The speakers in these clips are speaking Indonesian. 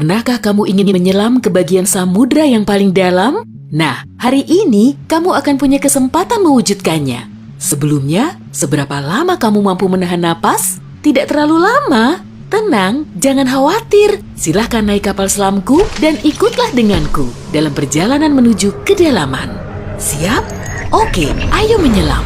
Pernahkah kamu ingin menyelam ke bagian samudra yang paling dalam? Nah, hari ini kamu akan punya kesempatan mewujudkannya. Sebelumnya, seberapa lama kamu mampu menahan napas? Tidak terlalu lama. Tenang, jangan khawatir. Silahkan naik kapal selamku dan ikutlah denganku dalam perjalanan menuju kedalaman. Siap? Oke, ayo menyelam.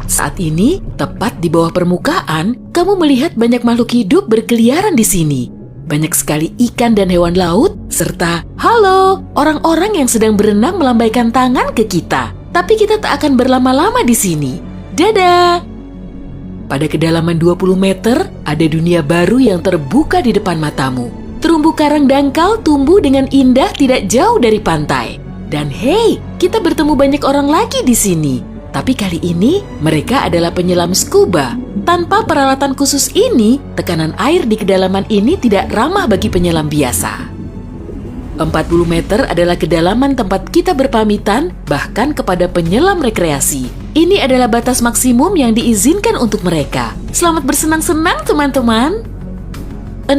Saat ini, tepat di bawah permukaan, kamu melihat banyak makhluk hidup berkeliaran di sini. Banyak sekali ikan dan hewan laut, serta halo, orang-orang yang sedang berenang melambaikan tangan ke kita. Tapi kita tak akan berlama-lama di sini. Dadah! Pada kedalaman 20 meter, ada dunia baru yang terbuka di depan matamu. Terumbu karang dangkal tumbuh dengan indah tidak jauh dari pantai. Dan hey, kita bertemu banyak orang lagi di sini. Tapi kali ini, mereka adalah penyelam scuba. Tanpa peralatan khusus ini, tekanan air di kedalaman ini tidak ramah bagi penyelam biasa. 40 meter adalah kedalaman tempat kita berpamitan, bahkan kepada penyelam rekreasi. Ini adalah batas maksimum yang diizinkan untuk mereka. Selamat bersenang-senang, teman-teman. 60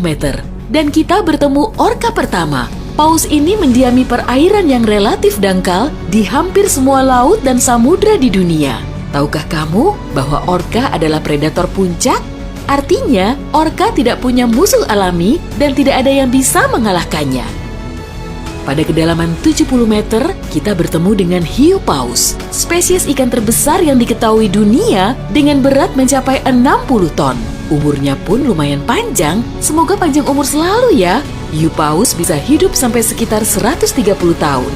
meter, dan kita bertemu orka pertama. Paus ini mendiami perairan yang relatif dangkal di hampir semua laut dan samudra di dunia. Tahukah kamu bahwa orka adalah predator puncak? Artinya, orka tidak punya musuh alami dan tidak ada yang bisa mengalahkannya. Pada kedalaman 70 meter, kita bertemu dengan hiu paus, spesies ikan terbesar yang diketahui dunia dengan berat mencapai 60 ton. Umurnya pun lumayan panjang, semoga panjang umur selalu ya. Hiu paus bisa hidup sampai sekitar 130 tahun.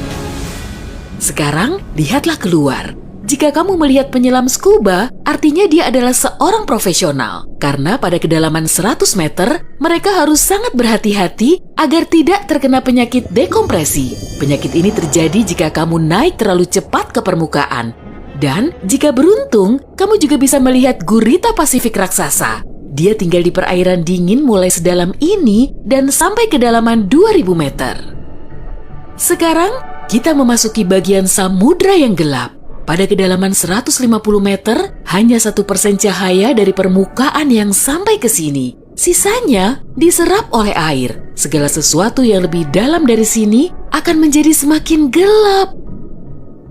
Sekarang, lihatlah keluar. Jika kamu melihat penyelam scuba, artinya dia adalah seorang profesional. Karena pada kedalaman 100 meter, mereka harus sangat berhati-hati agar tidak terkena penyakit dekompresi. Penyakit ini terjadi jika kamu naik terlalu cepat ke permukaan. Dan jika beruntung, kamu juga bisa melihat gurita Pasifik raksasa. Dia tinggal di perairan dingin mulai sedalam ini dan sampai kedalaman 2000 meter. Sekarang, kita memasuki bagian samudra yang gelap. Pada kedalaman 150 meter, hanya 1% cahaya dari permukaan yang sampai ke sini. Sisanya diserap oleh air. Segala sesuatu yang lebih dalam dari sini akan menjadi semakin gelap.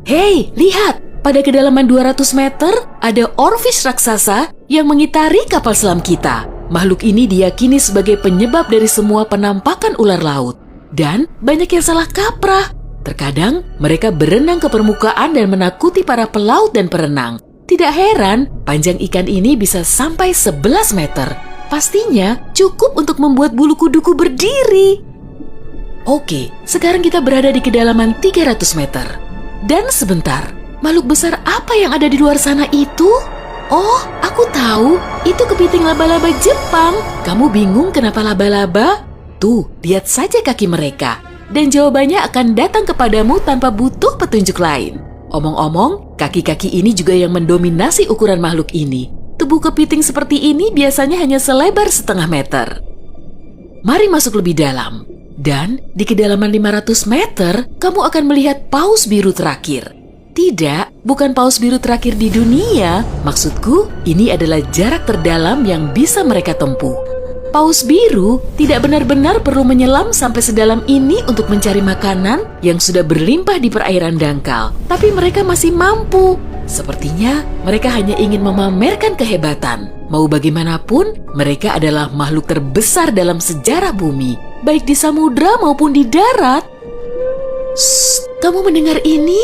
Hei, lihat! Pada kedalaman 200 meter, ada oarfish raksasa yang mengitari kapal selam kita. Makhluk ini diyakini sebagai penyebab dari semua penampakan ular laut. Dan banyak yang salah kaprah. Terkadang, mereka berenang ke permukaan dan menakuti para pelaut dan perenang. Tidak heran, panjang ikan ini bisa sampai 11 meter. Pastinya cukup untuk membuat bulu kuduku berdiri. Oke, sekarang kita berada di kedalaman 300 meter. Dan sebentar, makhluk besar apa yang ada di luar sana itu? Oh, aku tahu. Itu kepiting laba-laba Jepang. Kamu bingung kenapa laba-laba? Tuh, lihat saja kaki mereka. Dan jawabannya akan datang kepadamu tanpa butuh petunjuk lain. Omong-omong, kaki-kaki ini juga yang mendominasi ukuran makhluk ini. Tubuh kepiting seperti ini biasanya hanya selebar setengah meter. Mari masuk lebih dalam. Dan di kedalaman 500 meter, kamu akan melihat paus biru terakhir. Tidak, bukan paus biru terakhir di dunia. Maksudku, ini adalah jarak terdalam yang bisa mereka tempuh. Paus biru tidak benar-benar perlu menyelam sampai sedalam ini untuk mencari makanan yang sudah berlimpah di perairan dangkal. Tapi mereka masih mampu. Sepertinya mereka hanya ingin memamerkan kehebatan. Mau bagaimanapun, mereka adalah makhluk terbesar dalam sejarah bumi, baik di samudra maupun di darat. Shh, kamu mendengar ini?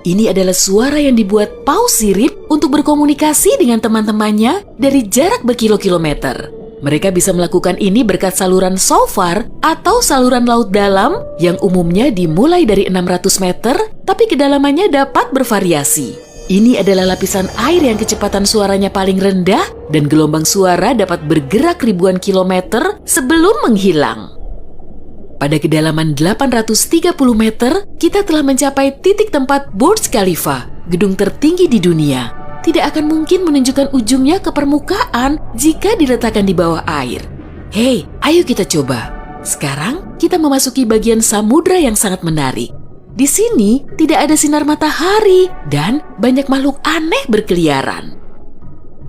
Ini adalah suara yang dibuat paus sirip untuk berkomunikasi dengan teman-temannya dari jarak berkilo-kilometer. Mereka bisa melakukan ini berkat saluran shofar atau saluran laut dalam yang umumnya dimulai dari 600 meter, tapi kedalamannya dapat bervariasi. Ini adalah lapisan air yang kecepatan suaranya paling rendah dan gelombang suara dapat bergerak ribuan kilometer sebelum menghilang. Pada kedalaman 830 meter, kita telah mencapai titik tempat Burj Khalifa, gedung tertinggi di dunia. Tidak akan mungkin menunjukkan ujungnya ke permukaan jika diletakkan di bawah air. Hei, ayo kita coba. Sekarang kita memasuki bagian samudra yang sangat menarik. Di sini tidak ada sinar matahari dan banyak makhluk aneh berkeliaran.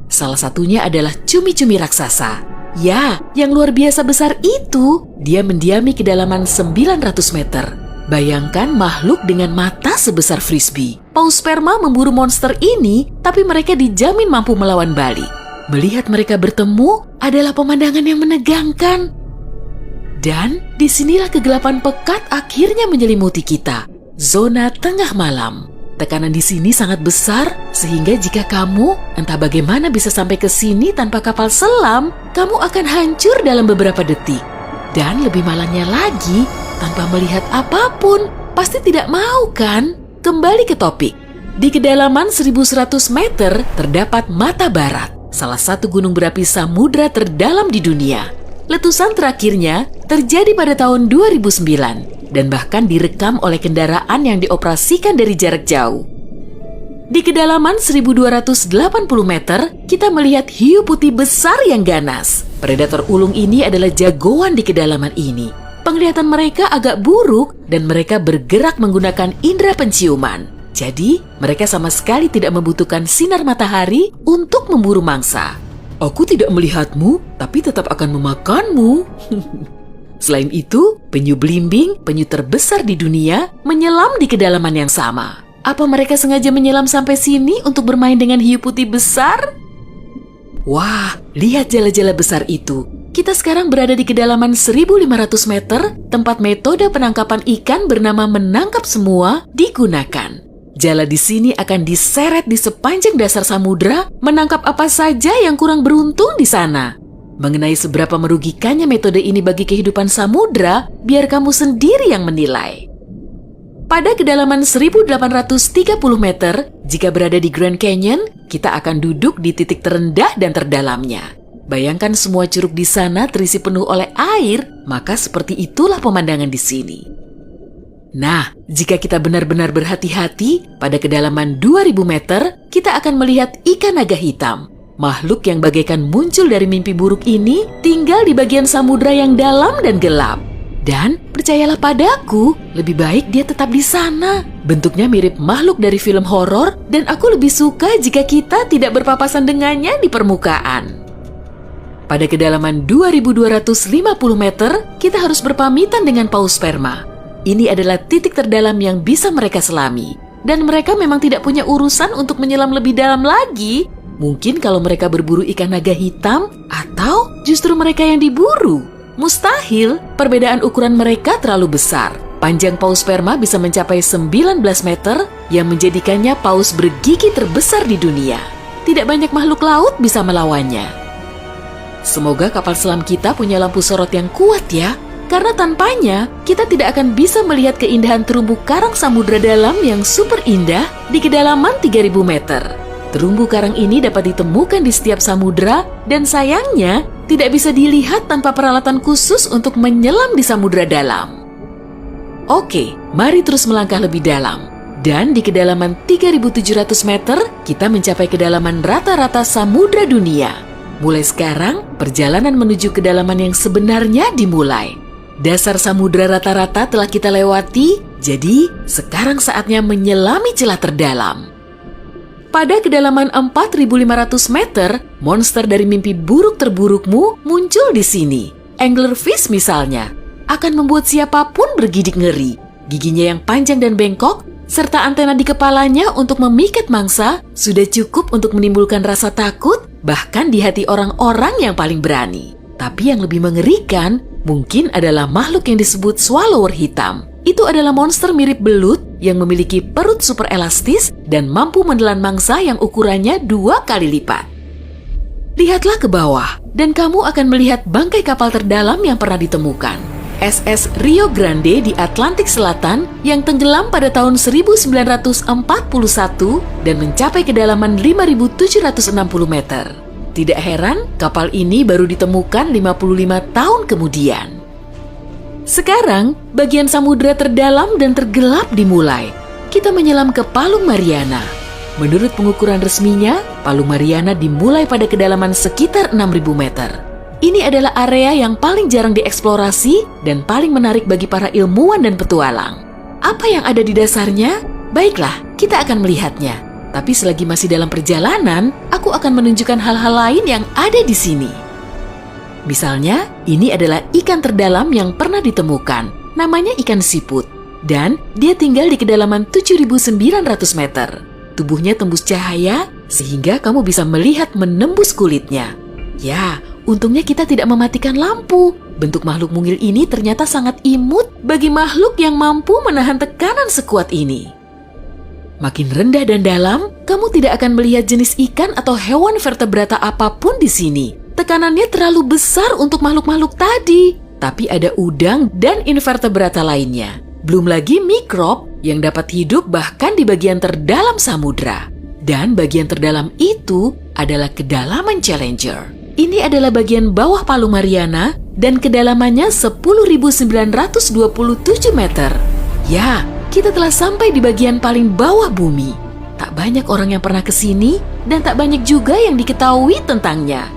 Salah satunya adalah cumi-cumi raksasa. Ya, yang luar biasa besar itu. Dia mendiami kedalaman 900 meter. Bayangkan makhluk dengan mata sebesar frisbee. Paus sperma memburu monster ini, tapi mereka dijamin mampu melawan balik. Melihat mereka bertemu adalah pemandangan yang menegangkan. Dan disinilah kegelapan pekat akhirnya menyelimuti kita. Zona tengah malam. Tekanan di sini sangat besar, sehingga jika kamu entah bagaimana bisa sampai ke sini tanpa kapal selam, kamu akan hancur dalam beberapa detik. Dan lebih malangnya lagi, tanpa melihat apapun, pasti tidak mau kan? Kembali ke topik. Di kedalaman 1100 meter terdapat Mata Barat, salah satu gunung berapi samudra terdalam di dunia. Letusan terakhirnya terjadi pada tahun 2009 dan bahkan direkam oleh kendaraan yang dioperasikan dari jarak jauh. Di kedalaman 1280 meter, kita melihat hiu putih besar yang ganas. Predator ulung ini adalah jagoan di kedalaman ini. Penglihatan mereka agak buruk dan mereka bergerak menggunakan indera penciuman. Jadi, mereka sama sekali tidak membutuhkan sinar matahari untuk memburu mangsa. Aku tidak melihatmu, tapi tetap akan memakanmu. Selain itu, penyu belimbing, penyu terbesar di dunia, menyelam di kedalaman yang sama. Apa mereka sengaja menyelam sampai sini untuk bermain dengan hiu putih besar? Wah, lihat jala-jala besar itu. Kita sekarang berada di kedalaman 1500 meter, tempat metode penangkapan ikan bernama menangkap semua digunakan. Jala di sini akan diseret di sepanjang dasar samudra, menangkap apa saja yang kurang beruntung di sana. Mengenai seberapa merugikannya metode ini bagi kehidupan samudra, biar kamu sendiri yang menilai. Pada kedalaman 1830 meter, jika berada di Grand Canyon, kita akan duduk di titik terendah dan terdalamnya. Bayangkan semua curug di sana terisi penuh oleh air, maka seperti itulah pemandangan di sini. Nah, jika kita benar-benar berhati-hati, pada kedalaman 2000 meter, kita akan melihat ikan naga hitam. Makhluk yang bagaikan muncul dari mimpi buruk ini tinggal di bagian samudra yang dalam dan gelap. Dan percayalah padaku, lebih baik dia tetap di sana. Bentuknya mirip makhluk dari film horor dan aku lebih suka jika kita tidak berpapasan dengannya di permukaan. Pada kedalaman 2250 meter, kita harus berpamitan dengan paus sperma. Ini adalah titik terdalam yang bisa mereka selami. Dan mereka memang tidak punya urusan untuk menyelam lebih dalam lagi. Mungkin kalau mereka berburu ikan naga hitam, atau justru mereka yang diburu. Mustahil, perbedaan ukuran mereka terlalu besar. Panjang paus sperma bisa mencapai 19 meter, yang menjadikannya paus bergigi terbesar di dunia. Tidak banyak makhluk laut bisa melawannya. Semoga kapal selam kita punya lampu sorot yang kuat ya. Karena tanpanya, kita tidak akan bisa melihat keindahan terumbu karang samudra dalam yang super indah di kedalaman 3000 meter. Terumbu karang ini dapat ditemukan di setiap samudra dan sayangnya tidak bisa dilihat tanpa peralatan khusus untuk menyelam di samudra dalam. Oke, mari terus melangkah lebih dalam. Dan di kedalaman 3700 meter, kita mencapai kedalaman rata-rata samudra dunia. Mulai sekarang, perjalanan menuju kedalaman yang sebenarnya dimulai. Dasar samudra rata-rata telah kita lewati, jadi sekarang saatnya menyelami celah terdalam. Pada kedalaman 4500 meter, monster dari mimpi buruk terburukmu muncul di sini. Anglerfish misalnya, akan membuat siapapun bergidik ngeri. Giginya yang panjang dan bengkok, serta antena di kepalanya untuk memikat mangsa, sudah cukup untuk menimbulkan rasa takut, bahkan di hati orang-orang yang paling berani. Tapi yang lebih mengerikan, mungkin adalah makhluk yang disebut swallower hitam. Itu adalah monster mirip belut yang memiliki perut super elastis dan mampu menelan mangsa yang ukurannya 2 kali lipat. Lihatlah ke bawah, dan kamu akan melihat bangkai kapal terdalam yang pernah ditemukan. SS Rio Grande di Atlantik Selatan yang tenggelam pada tahun 1941 dan mencapai kedalaman 5.760 meter. Tidak heran, kapal ini baru ditemukan 55 tahun kemudian. Sekarang, bagian samudra terdalam dan tergelap dimulai. Kita menyelam ke Palung Mariana. Menurut pengukuran resminya, Palung Mariana dimulai pada kedalaman sekitar 6.000 meter. Ini adalah area yang paling jarang dieksplorasi dan paling menarik bagi para ilmuwan dan petualang. Apa yang ada di dasarnya? Baiklah, kita akan melihatnya. Tapi selagi masih dalam perjalanan, aku akan menunjukkan hal-hal lain yang ada di sini. Misalnya, ini adalah ikan terdalam yang pernah ditemukan. Namanya ikan siput. Dan dia tinggal di kedalaman 7.900 meter. Tubuhnya tembus cahaya sehingga kamu bisa melihat menembus kulitnya. Ya, untungnya kita tidak mematikan lampu. Bentuk makhluk mungil ini ternyata sangat imut bagi makhluk yang mampu menahan tekanan sekuat ini. Makin rendah dan dalam, kamu tidak akan melihat jenis ikan atau hewan vertebrata apapun di sini. Tekanannya terlalu besar untuk makhluk-makhluk tadi. Tapi ada udang dan invertebrata lainnya. Belum lagi mikrob yang dapat hidup bahkan di bagian terdalam samudra. Dan bagian terdalam itu adalah kedalaman Challenger. Ini adalah bagian bawah Palu Mariana dan kedalamannya 10.927 meter. Ya, kita telah sampai di bagian paling bawah bumi. Tak banyak orang yang pernah ke sini dan tak banyak juga yang diketahui tentangnya.